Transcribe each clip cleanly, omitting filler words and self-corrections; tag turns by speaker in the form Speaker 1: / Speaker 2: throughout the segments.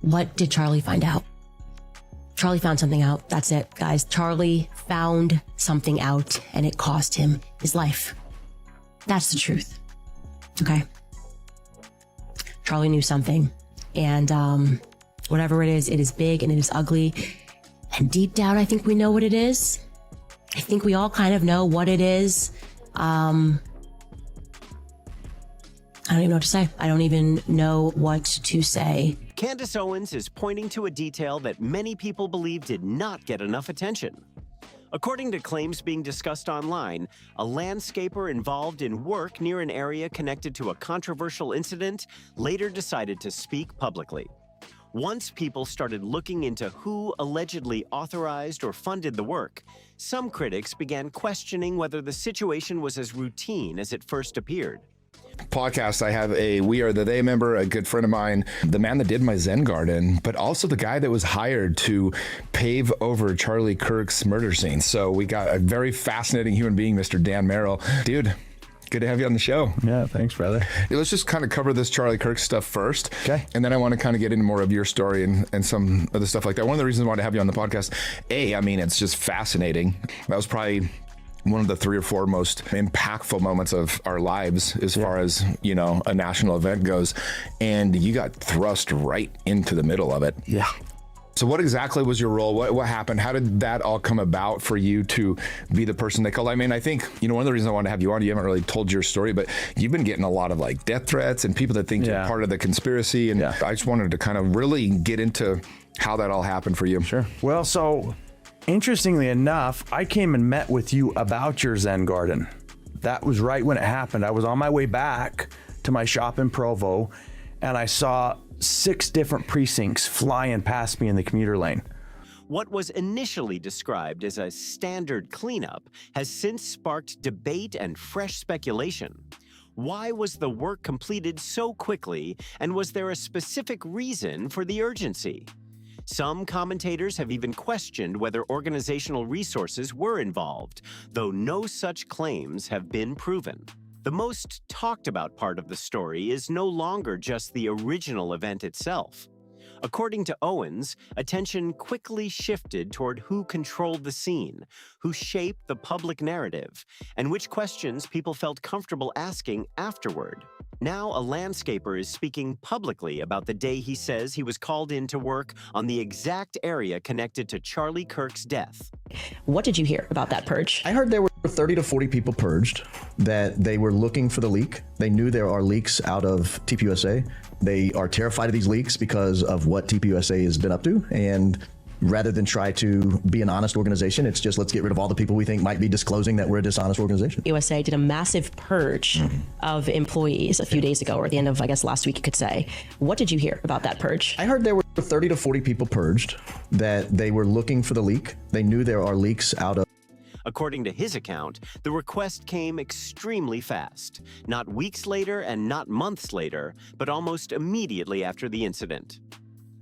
Speaker 1: What did Charlie find out? Charlie found something out. That's it, guys. Charlie found something out, and it cost him his life. That's the truth. Okay. Charlie knew something, and whatever it is big and it is ugly. And deep down, I think we know what it is. I think we all kind of know what it is. I don't even know what to say. I don't even know what to say.
Speaker 2: Candace Owens is pointing to a detail that many people believe did not get enough attention. According to claims being discussed online, a landscaper involved in work near an area connected to a controversial incident later decided to speak publicly. Once people started looking into who allegedly authorized or funded the work, some critics began questioning whether the situation was as routine as it first appeared.
Speaker 3: Podcast, I have a We Are the They member, a good friend of mine, the man that did my Zen garden, but also the guy that was hired to pave over Charlie Kirk's murder scene. So we got a very fascinating human being, Mr. Dan Merrill. Dude, good to have you on the show.
Speaker 4: Yeah, thanks, brother.
Speaker 3: Let's just kind of cover this Charlie Kirk stuff first.
Speaker 4: Okay.
Speaker 3: And then I want to kind of get into more of your story and some of the stuff like that. One of the reasons I wanted to have you on the podcast, it's just fascinating. That was probably one of the 3 or 4 most impactful moments of our lives as far as, a national event goes. And you got thrust right into the middle of it.
Speaker 4: Yeah.
Speaker 3: So what exactly was your role? What happened? How did that all come about for you to be the person they called? I think, one of the reasons I wanted to have you on, you haven't really told your story, but you've been getting a lot of death threats and people that think you're part of the conspiracy. And I just wanted to kind of really get into how that all happened for you.
Speaker 4: Sure. Well, so interestingly enough, I came and met with you about your Zen garden. That was right when it happened. I was on my way back to my shop in Provo, and I saw 6 different precincts flying past me in the commuter lane.
Speaker 2: What was initially described as a standard cleanup has since sparked debate and fresh speculation. Why was the work completed so quickly, and was there a specific reason for the urgency? Some commentators have even questioned whether organizational resources were involved, though no such claims have been proven. The most talked about part of the story is no longer just the original event itself. According to Owens, attention quickly shifted toward who controlled the scene, who shaped the public narrative, and which questions people felt comfortable asking afterward. Now a landscaper is speaking publicly about the day he says he was called in to work on the exact area connected to Charlie Kirk's death.
Speaker 1: What did you hear about that purge?
Speaker 5: I heard there were 30 to 40 people purged, that they were looking for the leak. They knew there are leaks out of TPUSA. They are terrified of these leaks because of what TPUSA has been up to. And rather than try to be an honest organization, it's just let's get rid of all the people we think might be disclosing that we're a dishonest organization.
Speaker 1: USA did a massive purge of employees a few days ago, or at the end of, last week, you could say. What did you hear about that purge?
Speaker 5: I heard there were 30 to 40 people purged, that they were looking for the leak. They knew there are leaks out of.
Speaker 2: According to his account, the request came extremely fast, not weeks later and not months later, but almost immediately after the incident.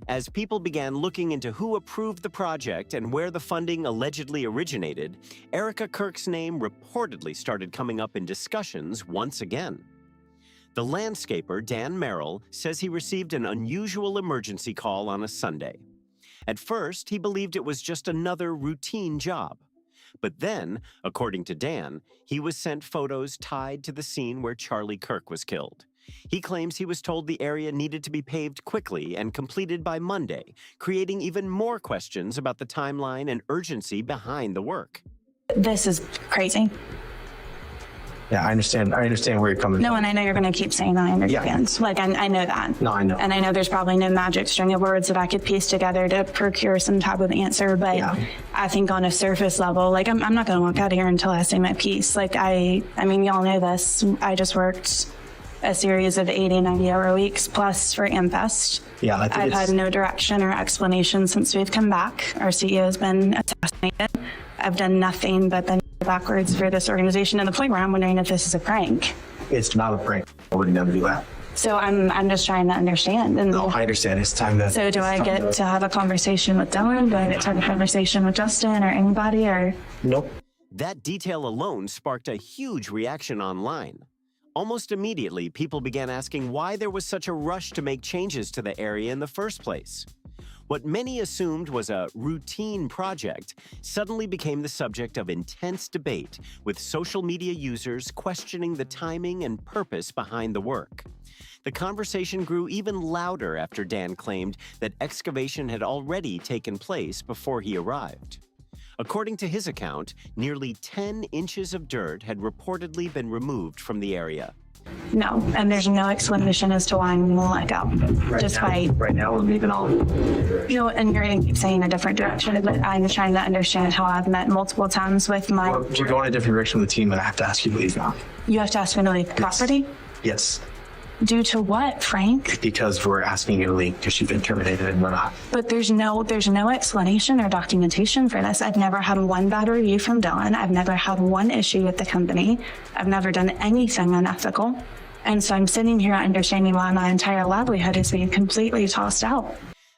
Speaker 2: As people began looking into who approved the project and where the funding allegedly originated, Erica Kirk's name reportedly started coming up in discussions once again. The landscaper, Dan Merrill, says he received an unusual emergency call on a Sunday. At first, he believed it was just another routine job. But then, according to Dan, he was sent photos tied to the scene where Charlie Kirk was killed. He claims he was told the area needed to be paved quickly and completed by Monday, creating even more questions about the timeline and urgency behind the work.
Speaker 6: This is crazy.
Speaker 7: Yeah, I understand where you're coming from.
Speaker 6: No, and I know you're going to keep saying that in your defense. I know that.
Speaker 7: No, I know.
Speaker 6: And I know there's probably no magic string of words that I could piece together to procure some type of answer. But I think on a surface level, I'm not going to walk out of here until I say my piece. I mean, y'all know this. I just worked a series of 80, 90-hour weeks plus for AmFest.
Speaker 7: Yeah,
Speaker 6: I've had no direction or explanation since we've come back. Our CEO has been assassinated. I've done nothing but then backwards for this organization, and the point where I'm wondering if this is a prank.
Speaker 7: It's not a prank. I would never do that.
Speaker 6: So I'm just trying to understand. And
Speaker 7: no, I understand. It's time to.
Speaker 6: So do I get to have a conversation with Dylan? Do I get to have a conversation with Justin or anybody? Or
Speaker 7: nope.
Speaker 2: That detail alone sparked a huge reaction online. Almost immediately, people began asking why there was such a rush to make changes to the area in the first place. What many assumed was a routine project suddenly became the subject of intense debate, with social media users questioning the timing and purpose behind the work. The conversation grew even louder after Dan claimed that excavation had already taken place before he arrived. According to his account, nearly 10 inches of dirt had reportedly been removed from the area.
Speaker 6: No, and there's no explanation as to why I'm gonna let go.
Speaker 7: Right now, we're leaving all.
Speaker 6: And you're gonna keep saying a different direction, but I'm trying to understand how I've met multiple times with my.
Speaker 7: We're going a different direction with the team, and I have to ask you to leave now.
Speaker 6: You have to ask me to leave the property?
Speaker 7: Yes,
Speaker 6: Due to what, Frank?
Speaker 7: because we're asking you to leave because you've been terminated and we're not.
Speaker 6: But there's no explanation or documentation for this. I've never had one bad review from Dylan. I've never had one issue with the company. I've never done anything unethical. And so I'm sitting here understanding why my entire livelihood is being completely tossed out.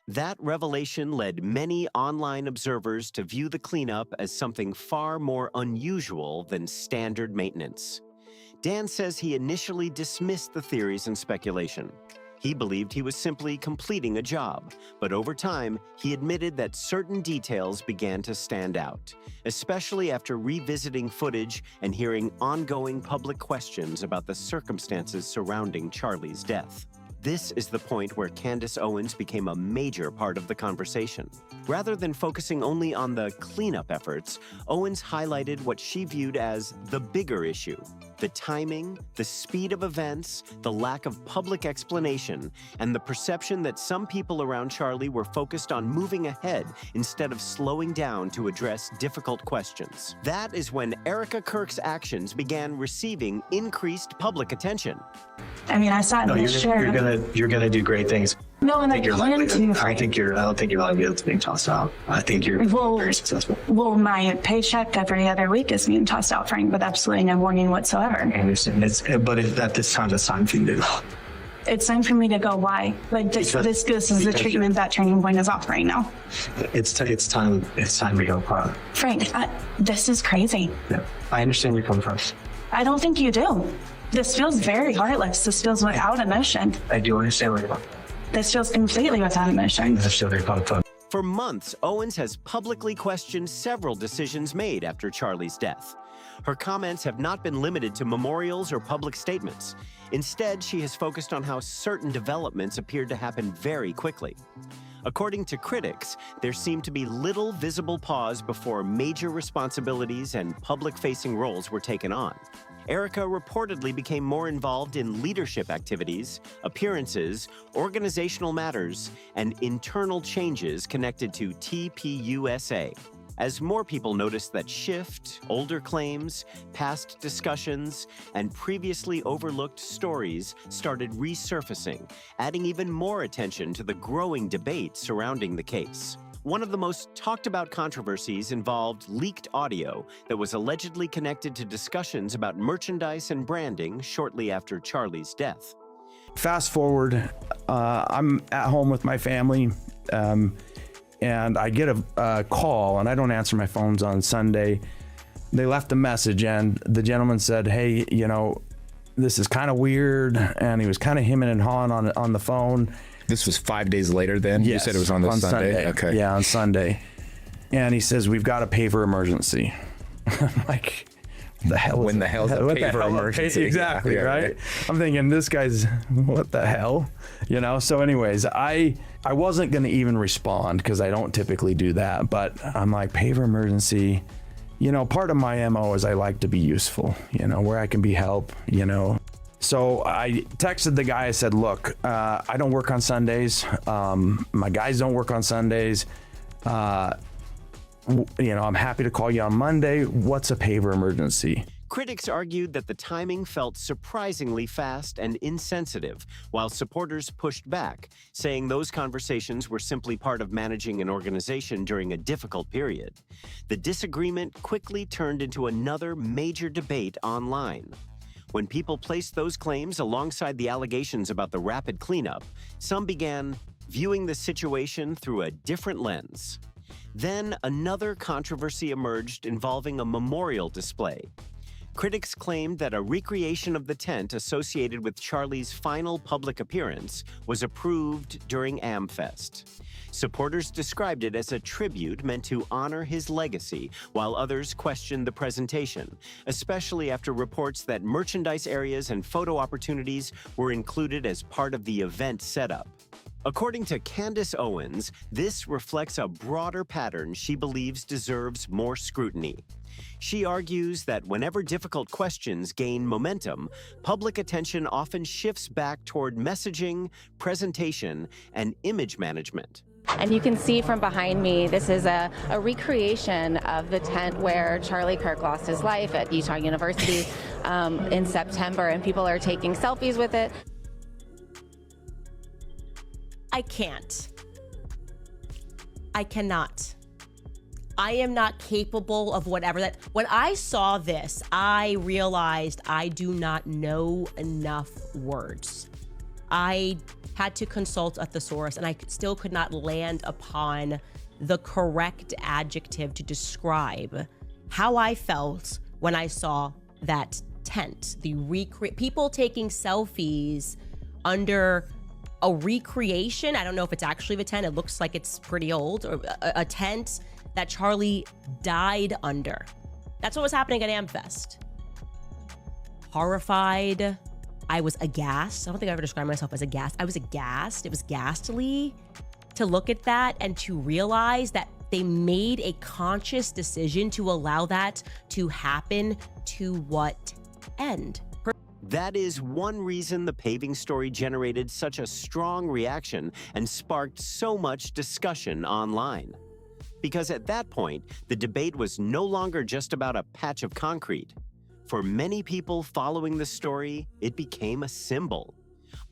Speaker 2: That revelation led many online observers to view the cleanup as something far more unusual than standard maintenance. Dan says he initially dismissed the theories and speculation. He believed he was simply completing a job, but over time, he admitted that certain details began to stand out, especially after revisiting footage and hearing ongoing public questions about the circumstances surrounding Charlie's death. This is the point where Candace Owens became a major part of the conversation. Rather than focusing only on the cleanup efforts, Owens highlighted what she viewed as the bigger issue: the timing, the speed of events, the lack of public explanation, and the perception that some people around Charlie were focused on moving ahead instead of slowing down to address difficult questions. That is when Erica Kirk's actions began receiving increased public attention.
Speaker 6: I mean, I sat in this chair.
Speaker 7: You're gonna do great things.
Speaker 6: No, and I
Speaker 7: You're
Speaker 6: plan
Speaker 7: likely
Speaker 6: to.
Speaker 7: to. I don't think you're likely to being tossed out. I think you're very successful.
Speaker 6: Well, my paycheck every other week is being tossed out, Frank, with absolutely no warning whatsoever.
Speaker 7: I understand. At this time, it's time for you to.
Speaker 6: It's time for me to go. Why? Like this is the treatment that Turning Point is offering now.
Speaker 7: It's time to go.
Speaker 6: Frank, this is crazy.
Speaker 7: Yeah, I understand where you're coming from.
Speaker 6: I don't think you do. This feels very heartless. This feels without emotion.
Speaker 7: I do understand where you're coming from.
Speaker 6: This feels completely without emotion.
Speaker 7: I understand where you're coming from.
Speaker 2: For months, Owens has publicly questioned several decisions made after Charlie's death. Her comments have not been limited to memorials or public statements. Instead, she has focused on how certain developments appeared to happen very quickly. According to critics, there seemed to be little visible pause before major responsibilities and public-facing roles were taken on. Erica reportedly became more involved in leadership activities, appearances, organizational matters, and internal changes connected to TPUSA. As more people noticed that shift, older claims, past discussions, and previously overlooked stories started resurfacing, adding even more attention to the growing debate surrounding the case. One of the most talked about controversies involved leaked audio that was allegedly connected to discussions about merchandise and branding shortly after Charlie's death.
Speaker 4: Fast forward, I'm at home with my family, and I get a call, and I don't answer my phones on Sunday. They left a message, and the gentleman said, "Hey, this is kind of weird," and he was kind of hemming and hawing on the phone.
Speaker 3: This was 5 days later then?
Speaker 4: Yes,
Speaker 3: You said it was on Sunday? Okay.
Speaker 4: Yeah, on Sunday. And he says, "We've got a paver emergency." I'm like, what the hell?
Speaker 3: When the hell's a paver emergency?
Speaker 4: Exactly,
Speaker 3: Yeah,
Speaker 4: right? I'm thinking, this guy's, what the hell? So anyways, I wasn't going to even respond because I don't typically do that. But I'm like, paver emergency. Part of my MO is I like to be useful, where I can be help, So I texted the guy. I said, "Look, I don't work on Sundays. My guys don't work on Sundays. I'm happy to call you on Monday. What's a paver emergency?"
Speaker 2: Critics argued that the timing felt surprisingly fast and insensitive, while supporters pushed back, saying those conversations were simply part of managing an organization during a difficult period. The disagreement quickly turned into another major debate online. When people placed those claims alongside the allegations about the rapid cleanup, some began viewing the situation through a different lens. Then another controversy emerged involving a memorial display. Critics claimed that a recreation of the tent associated with Charlie's final public appearance was approved during AmFest. Supporters described it as a tribute meant to honor his legacy, while others questioned the presentation, especially after reports that merchandise areas and photo opportunities were included as part of the event setup. According to Candace Owens, this reflects a broader pattern she believes deserves more scrutiny. She argues that whenever difficult questions gain momentum, public attention often shifts back toward messaging, presentation, and image management.
Speaker 8: And you can see from behind me, this is a recreation of the tent where Charlie Kirk lost his life at Utah University in September, and people are taking selfies with it.
Speaker 1: I can't. I cannot. I am not capable of whatever that. When I saw this, I realized I do not know enough words. I had to consult a thesaurus, and I still could not land upon the correct adjective to describe how I felt when I saw that tent. People taking selfies under a recreation. I don't know if it's actually the tent. It looks like it's pretty old, or a tent that Charlie died under. That's what was happening at AmFest. Horrified. I was aghast. I don't think I ever described myself as aghast. I was aghast. It was ghastly to look at that and to realize that they made a conscious decision to allow that to happen. To what end?
Speaker 2: That is one reason the paving story generated such a strong reaction and sparked so much discussion online. Because at that point, the debate was no longer just about a patch of concrete. For many people following the story, it became a symbol.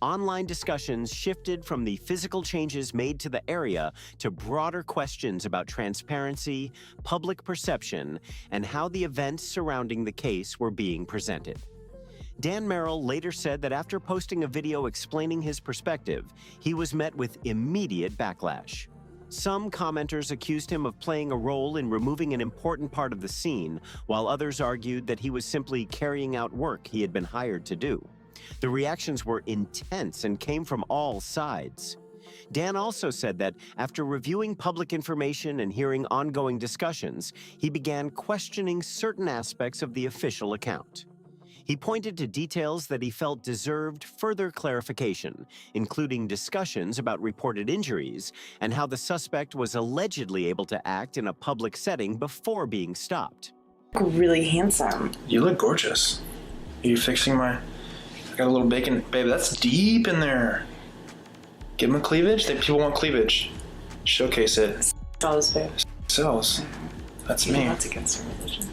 Speaker 2: Online discussions shifted from the physical changes made to the area to broader questions about transparency, public perception, and how the events surrounding the case were being presented. Dan Merrill later said that after posting a video explaining his perspective, he was met with immediate backlash. Some commenters accused him of playing a role in removing an important part of the scene, while others argued that he was simply carrying out work he had been hired to do. The reactions were intense and came from all sides. Dan also said that after reviewing public information and hearing ongoing discussions, he began questioning certain aspects of the official account. He pointed to details that he felt deserved further clarification, including discussions about reported injuries and how the suspect was allegedly able to act in a public setting before being stopped.
Speaker 9: Really handsome.
Speaker 10: You look gorgeous. Are you fixing my... I got a little bacon. Babe, that's deep in there. Give them cleavage? People want cleavage. Showcase it.
Speaker 9: Sells, babe.
Speaker 10: Sells. That's me.
Speaker 9: That's against our religion.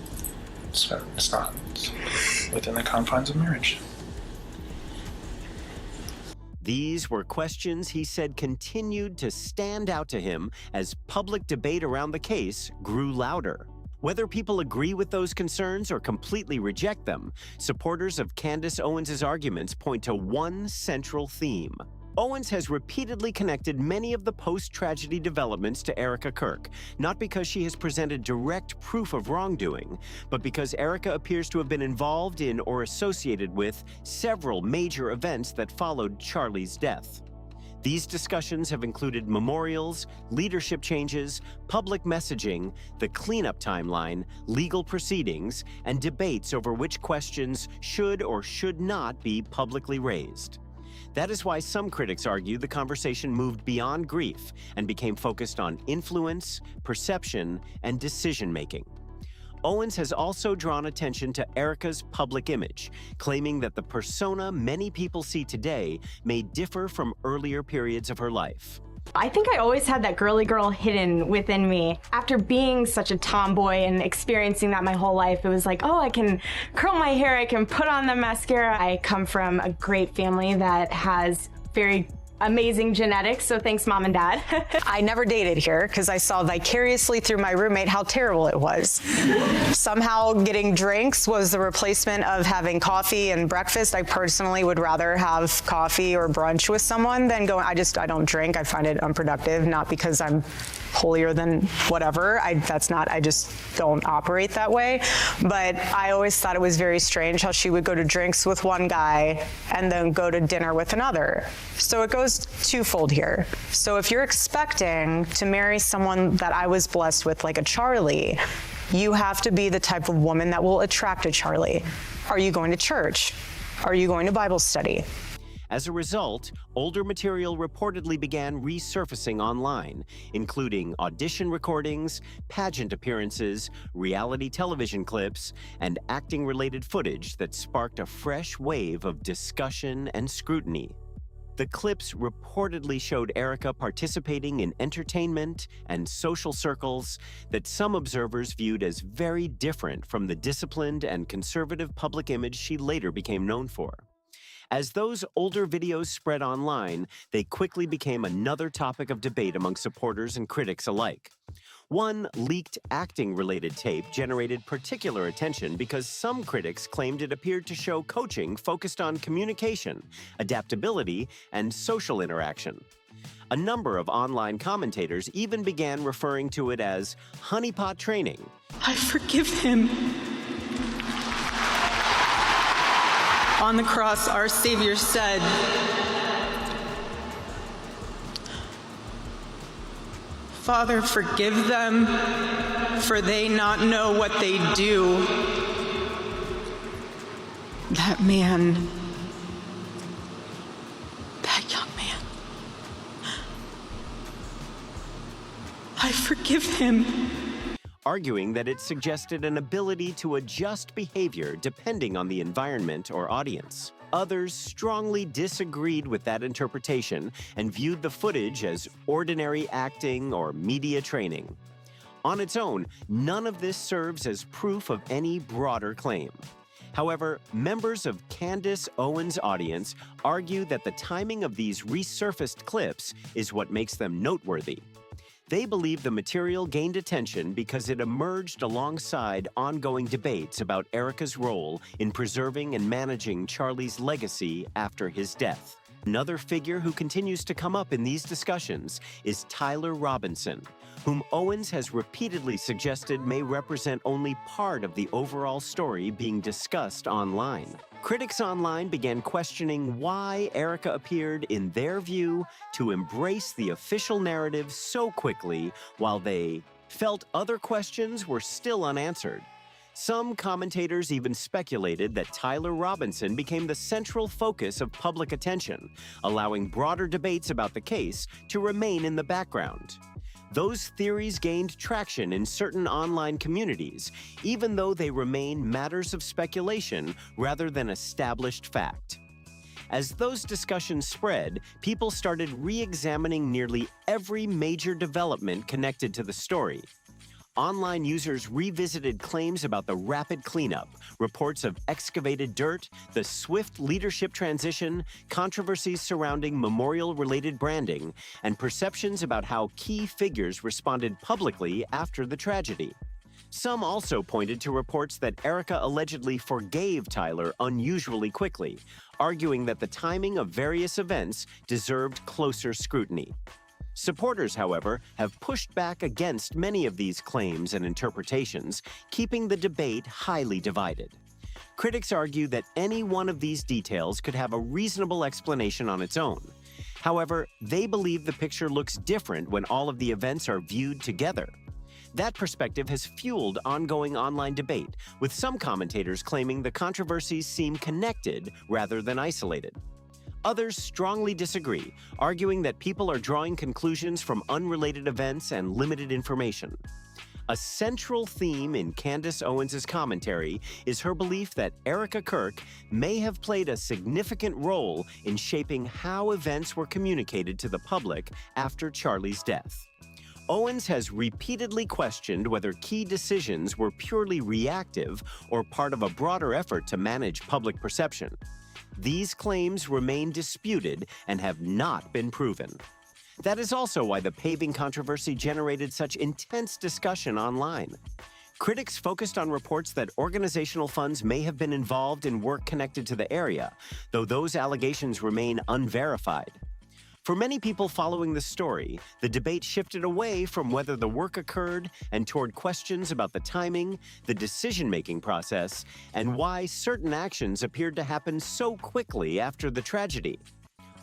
Speaker 10: It's not. It's within the confines of marriage.
Speaker 2: These were questions he said continued to stand out to him as public debate around the case grew louder. Whether people agree with those concerns or completely reject them, supporters of Candace Owens' arguments point to one central theme. Owens has repeatedly connected many of the post-tragedy developments to Erica Kirk, not because she has presented direct proof of wrongdoing, but because Erica appears to have been involved in or associated with several major events that followed Charlie's death. These discussions have included memorials, leadership changes, public messaging, the cleanup timeline, legal proceedings, and debates over which questions should or should not be publicly raised. That is why some critics argue the conversation moved beyond grief and became focused on influence, perception, and decision-making. Owens has also drawn attention to Erica's public image, claiming that the persona many people see today may differ from earlier periods of her life.
Speaker 11: I think I always had that girly girl hidden within me. After being such a tomboy and experiencing that my whole life, it was like, oh, I can curl my hair, I can put on the mascara. I come from a great family that has very amazing genetics, so thanks, Mom and Dad.
Speaker 9: I never dated here because I saw vicariously through my roommate how terrible it was. Somehow getting drinks was the replacement of having coffee and breakfast. I personally would rather have coffee or brunch with someone than I don't drink. I find it unproductive, not because I'm holier than whatever. I just don't operate that way. But I always thought it was very strange how she would go to drinks with one guy and then go to dinner with another. So it goes twofold here. So if you're expecting to marry someone that I was blessed with, like a Charlie, you have to be the type of woman that will attract a Charlie. Are you going to church? Are you going to Bible study?
Speaker 2: As a result, older material reportedly began resurfacing online, including audition recordings, pageant appearances, reality television clips, and acting-related footage that sparked a fresh wave of discussion and scrutiny. The clips reportedly showed Erica participating in entertainment and social circles that some observers viewed as very different from the disciplined and conservative public image she later became known for. As those older videos spread online, they quickly became another topic of debate among supporters and critics alike. One leaked acting-related tape generated particular attention because some critics claimed it appeared to show coaching focused on communication, adaptability, and social interaction. A number of online commentators even began referring to it as honeypot training.
Speaker 12: I forgive him. On the cross, our Savior said, "Father, forgive them, for they not know what they do." That man, that young man, I forgive him.
Speaker 2: Arguing that it suggested an ability to adjust behavior depending on the environment or audience. Others strongly disagreed with that interpretation and viewed the footage as ordinary acting or media training. On its own, none of this serves as proof of any broader claim. However, members of Candace Owens' audience argue that the timing of these resurfaced clips is what makes them noteworthy. They believe the material gained attention because it emerged alongside ongoing debates about Erica's role in preserving and managing Charlie's legacy after his death. Another figure who continues to come up in these discussions is Tyler Robinson, whom Owens has repeatedly suggested may represent only part of the overall story being discussed online. Critics online began questioning why Erica appeared, in their view, to embrace the official narrative so quickly while they felt other questions were still unanswered. Some commentators even speculated that Tyler Robinson became the central focus of public attention, allowing broader debates about the case to remain in the background. Those theories gained traction in certain online communities, even though they remain matters of speculation rather than established fact. As those discussions spread, people started re-examining nearly every major development connected to the story. Online users revisited claims about the rapid cleanup, reports of excavated dirt, the swift leadership transition, controversies surrounding memorial-related branding, and perceptions about how key figures responded publicly after the tragedy. Some also pointed to reports that Erica allegedly forgave Tyler unusually quickly, arguing that the timing of various events deserved closer scrutiny. Supporters, however, have pushed back against many of these claims and interpretations, keeping the debate highly divided. Critics argue that any one of these details could have a reasonable explanation on its own. However, they believe the picture looks different when all of the events are viewed together. That perspective has fueled ongoing online debate, with some commentators claiming the controversies seem connected rather than isolated. Others strongly disagree, arguing that people are drawing conclusions from unrelated events and limited information. A central theme in Candace Owens' commentary is her belief that Erica Kirk may have played a significant role in shaping how events were communicated to the public after Charlie's death. Owens has repeatedly questioned whether key decisions were purely reactive or part of a broader effort to manage public perception. These claims remain disputed and have not been proven. That is also why the paving controversy generated such intense discussion online. Critics focused on reports that organizational funds may have been involved in work connected to the area, though those allegations remain unverified. For many people following the story, the debate shifted away from whether the work occurred and toward questions about the timing, the decision-making process, and why certain actions appeared to happen so quickly after the tragedy.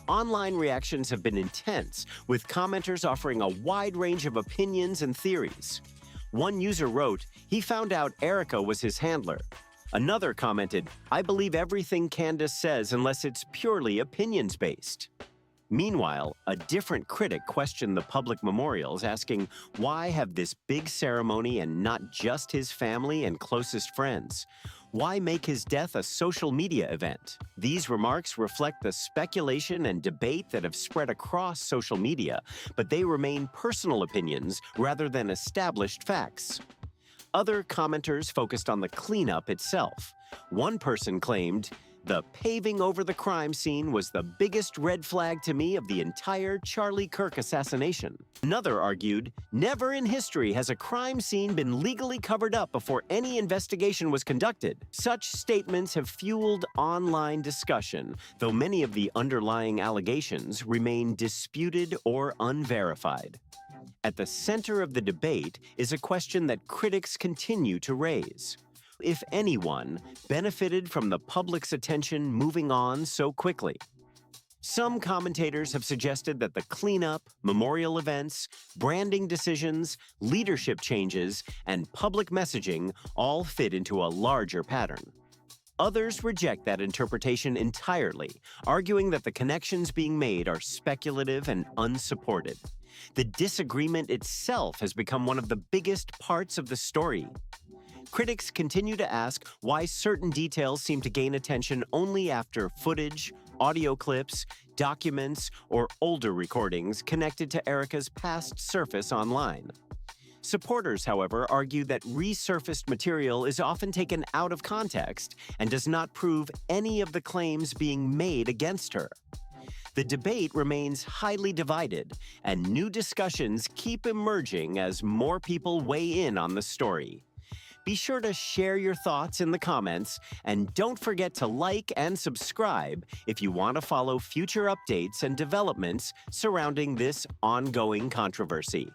Speaker 2: Online reactions have been intense, with commenters offering a wide range of opinions and theories. One user wrote, he found out Erica was his handler. Another commented, I believe everything Candace says unless it's purely opinions-based. Meanwhile, a different critic questioned the public memorials, asking, why have this big ceremony and not just his family and closest friends? Why make his death a social media event? These remarks reflect the speculation and debate that have spread across social media, but they remain personal opinions rather than established facts. Other commenters focused on the cleanup itself. One person claimed, the paving over the crime scene was the biggest red flag to me of the entire Charlie Kirk assassination. Another argued, never in history has a crime scene been legally covered up before any investigation was conducted. Such statements have fueled online discussion, though many of the underlying allegations remain disputed or unverified. At the center of the debate is a question that critics continue to raise. If anyone, benefited from the public's attention moving on so quickly. Some commentators have suggested that the cleanup, memorial events, branding decisions, leadership changes, and public messaging all fit into a larger pattern. Others reject that interpretation entirely, arguing that the connections being made are speculative and unsupported. The disagreement itself has become one of the biggest parts of the story. Critics continue to ask why certain details seem to gain attention only after footage, audio clips, documents, or older recordings connected to Erica's past surface online. Supporters, however, argue that resurfaced material is often taken out of context and does not prove any of the claims being made against her. The debate remains highly divided, and new discussions keep emerging as more people weigh in on the story. Be sure to share your thoughts in the comments, and don't forget to like and subscribe if you want to follow future updates and developments surrounding this ongoing controversy.